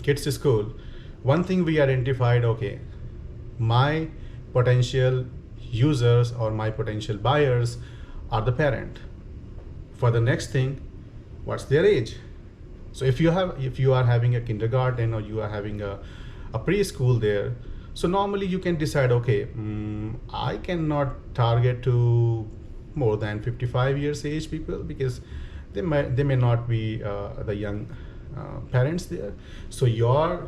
kids school, one thing we identified, okay, my potential users or my potential buyers are the parent. For the next thing, what's their age? So if you are having a kindergarten or you are having a preschool there, so normally you can decide, okay, I cannot target to more than 55 years age people because they may not be the young parents there. So you're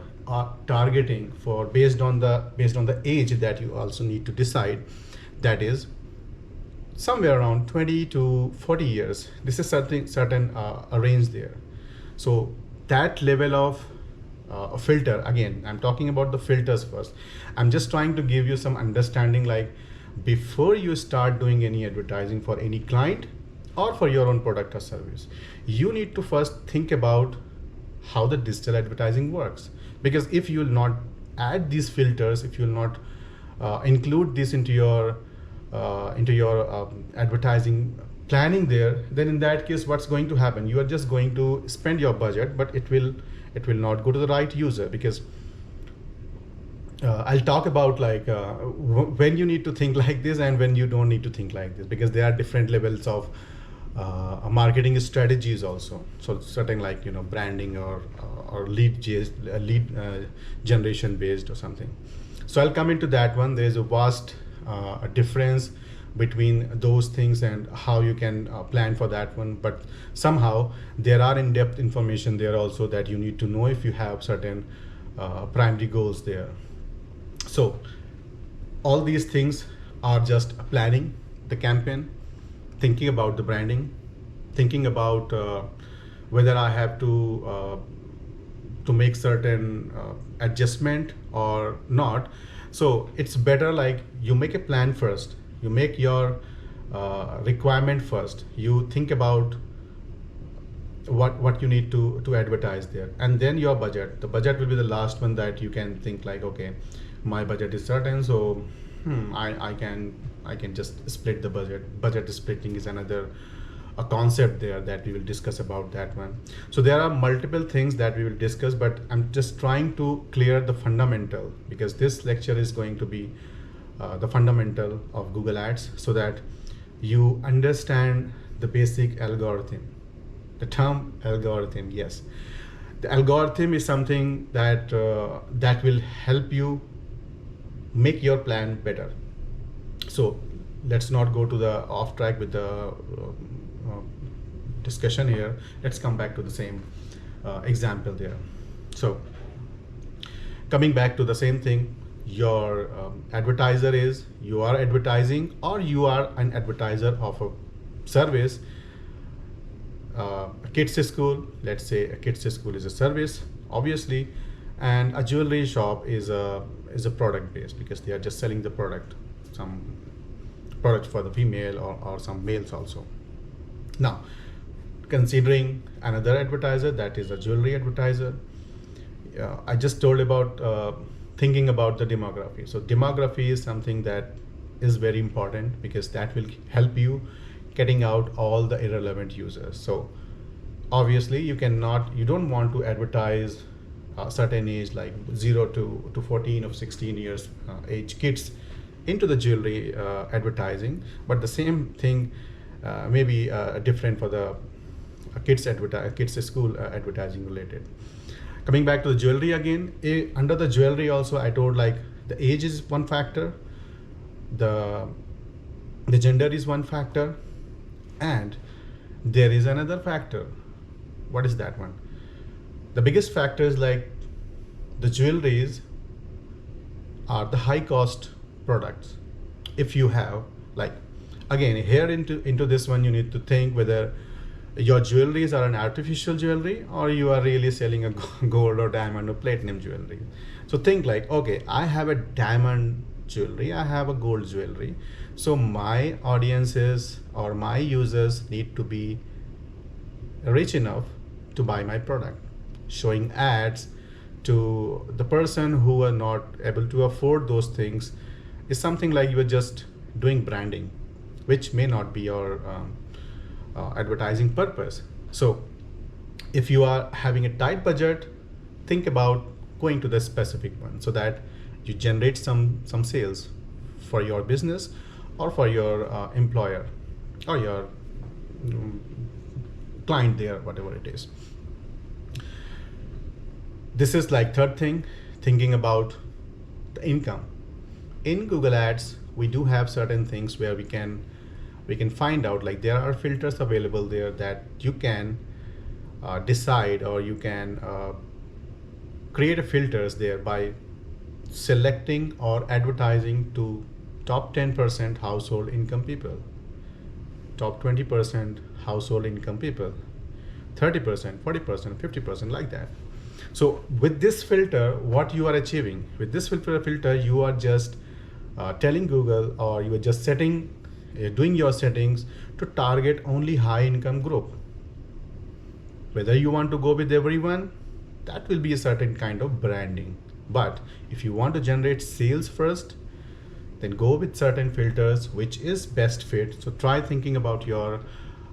targeting for based on the age that you also need to decide, that is somewhere around 20 to 40 years. This is certain a range there. So that level of filter, again, I'm talking about the filters first. I'm just trying to give you some understanding, like before you start doing any advertising for any client or for your own product or service, you need to first think about how the digital advertising works. Because if you will not add these filters, if you will not include this into your advertising planning there, then in that case what's going to happen, you are just going to spend your budget, but it will not go to the right user. Because I'll talk about like when you need to think like this and when you don't need to think like this, because there are different levels of marketing strategies also. So certain, like, branding or lead generation based or something. So I'll come into that one. There's a vast difference between those things and how you can plan for that one. But somehow there are in-depth information there also that you need to know if you have certain primary goals there. So all these things are just planning the campaign, thinking about the branding, thinking about whether I have to make certain adjustment or not. So it's better, like, you make a plan first, you make your requirement first, you think about what you need to advertise there, and then your budget. The budget will be the last one that you can think like, okay, my budget is certain, so I can just split the budget. Budget splitting is another a concept there that we will discuss about that one. So there are multiple things that we will discuss, but I'm just trying to clear the fundamental, because this lecture is going to be the fundamental of Google Ads, so that you understand the basic algorithm. The term algorithm, yes, the algorithm is something that that will help you make your plan better. So let's not go to the off track with the discussion here. Let's come back to the same example there. So coming back to the same thing, your advertiser is, you are advertising, or you are an advertiser of a service. A kids school, let's say a kids school is a service, obviously, and a jewelry shop is a product based, because they are just selling the product, some product for the female or some males also. Now, considering another advertiser, that is a jewelry advertiser, I just told about thinking about the demography. So demography is something that is very important, because that will help you getting out all the irrelevant users. So obviously you don't want to advertise a certain age, like 0 to 14 or 16 years age kids into the jewelry advertising, but the same thing may be different for the kids school advertising related. Coming back to the jewelry again, under the jewelry also I told, like, the age is one factor, the gender is one factor, and there is another factor. What is that one? The biggest factor is, like, the jewelries are the high cost products. If you have, like, again, here into this one, you need to think whether your jewelries are an artificial jewelry or you are really selling a gold or diamond or platinum jewelry. So think like, okay, I have a diamond jewelry, I have a gold jewelry, so my audiences or my users need to be rich enough to buy my product. Showing ads to the person who are not able to afford those things is something like you are just doing branding, which may not be your advertising purpose. So if you are having a tight budget, think about going to the specific one so that you generate some sales for your business or for your employer or your mm, client there, whatever it is. This is like third thing, thinking about the income. In Google Ads, we do have certain things where we can find out, like there are filters available there that you can decide, or you can create a filters there by selecting or advertising to top 10% household income people, top 20% household income people, 30%, 40%, 50%, like that. So with this filter, what you are achieving with this filter, you are just telling Google, or you are just doing your settings to target only high income group. Whether you want to go with everyone, that will be a certain kind of branding. But if you want to generate sales first, then go with certain filters which is best fit. So try thinking about your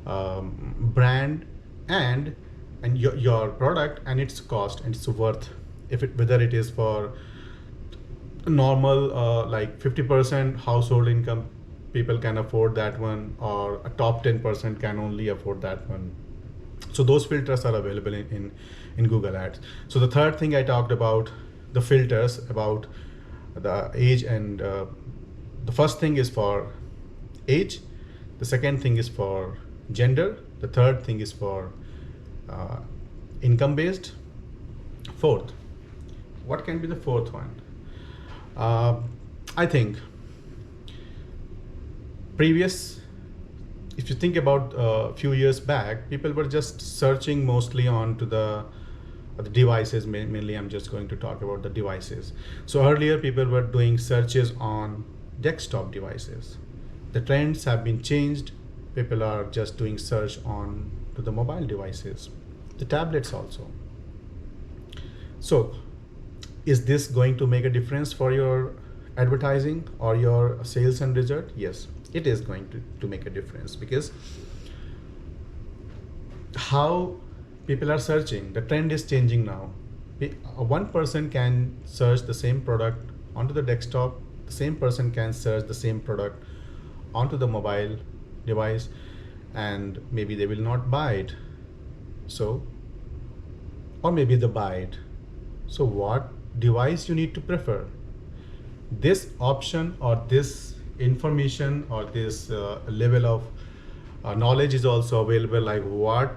brand and your product and its cost and its worth. Whether it is for normal like 50% household income people can afford that one, or a top 10% can only afford that one. So those filters are available in Google Ads. So the third thing I talked about, the filters about the age, and the first thing is for age, the second thing is for gender, the third thing is for income based. Fourth, what can be the fourth one? I think if you think about a few years back, people were just searching mostly onto the devices. Mainly I'm just going to talk about the devices. So earlier people were doing searches on desktop devices. The trends have been changed. People are just doing search on to the mobile devices, the tablets also. So is this going to make a difference for your advertising or your sales and result? Yes, it is going to make a difference, because how people are searching, the trend is changing now. One person can search the same product onto the desktop, the same person can search the same product onto the mobile device, and maybe they will not buy it. So, or maybe they buy it. So what device you need to prefer? This option or this information or this level of knowledge is also available, like what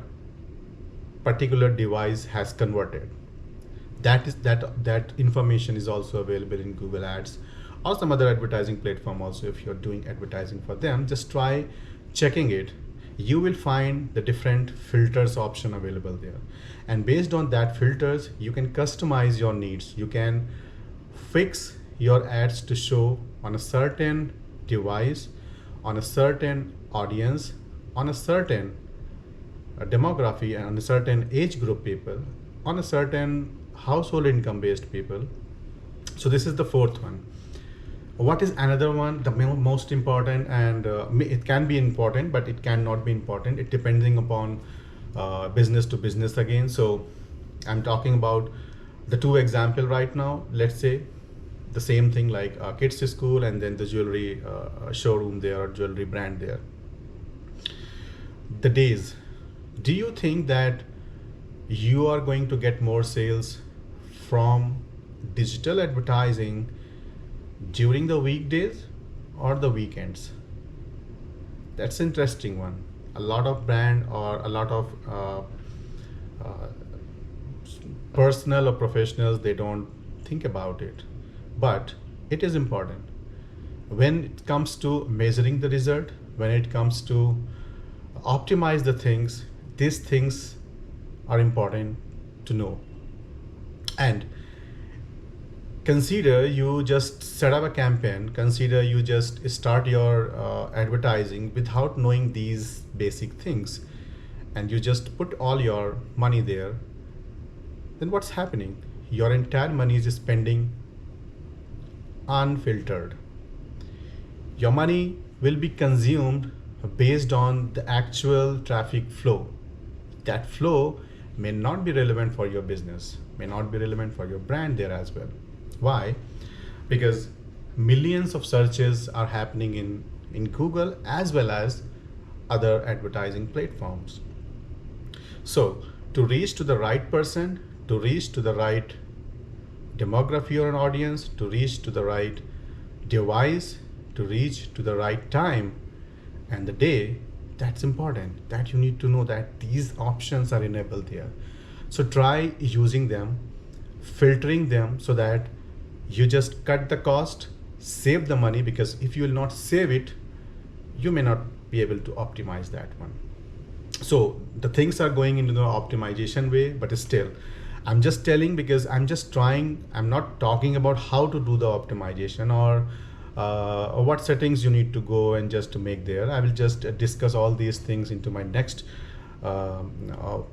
particular device has converted. That information is also available in Google Ads or some other advertising platform also. If you're doing advertising for them, just try checking it. You will find the different filters option available there, and based on that filters you can customize your needs. You can fix your ads to show on a certain device, on a certain audience, on a certain demography, and on a certain age group people, on a certain household income based people. So this is the fourth one. What is another one, the most important, and it can be important but it cannot be important, it depending upon business to business again. So I'm talking about the two example right now. Let's say the same thing, like kids school and then the jewelry showroom there, or jewelry brand there. The days, do you think that you are going to get more sales from digital advertising during the weekdays or the weekends? That's interesting one. A lot of brand or a lot of personal or professionals, they don't think about it, but it is important. When it comes to measuring the result, when it comes to optimize the things, these things are important to know. And consider you just set up a campaign, consider you just start your advertising without knowing these basic things, and you just put all your money there. Then what's happening? Your entire money is spending unfiltered. Your money will be consumed based on the actual traffic flow. That flow may not be relevant for your business, may not be relevant for your brand there as well. Why? Because millions of searches are happening in Google as well as other advertising platforms. So to reach to the right person, to reach to the right demography or an audience, to reach to the right device, to reach to the right time and the day, that's important, that you need to know that these options are enabled there. So try using them, filtering them, so that you just cut the cost, save the money, because if you will not save it, you may not be able to optimize that one. So the things are going into the optimization way, but still I'm just telling, because I'm just trying, I'm not talking about how to do the optimization or what settings you need to go and just to make there. I will just discuss all these things into my next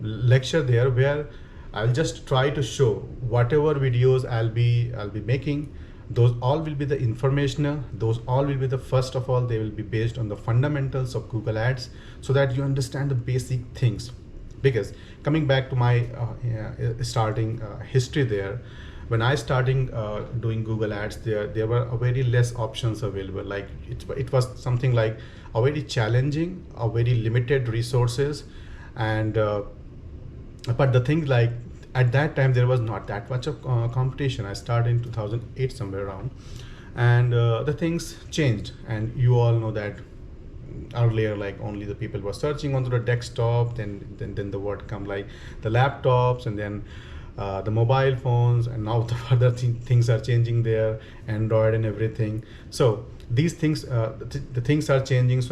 lecture there, where I'll just try to show whatever videos I'll be making. Those all will be the informational, those all will be the, first of all, they will be based on the fundamentals of Google Ads, so that you understand the basic things. Because coming back to my starting history there, when I starting doing Google Ads, there were a very less options available. Like it was something like a very challenging, a very limited resources, and but the thing, like at that time there was not that much of competition. I started in 2008 somewhere around, and the things changed, and you all know that earlier, like only the people were searching onto the desktop, then the word come like the laptops, and then the mobile phones, and now the other things are changing there, Android and everything. So these things, the things are changing. So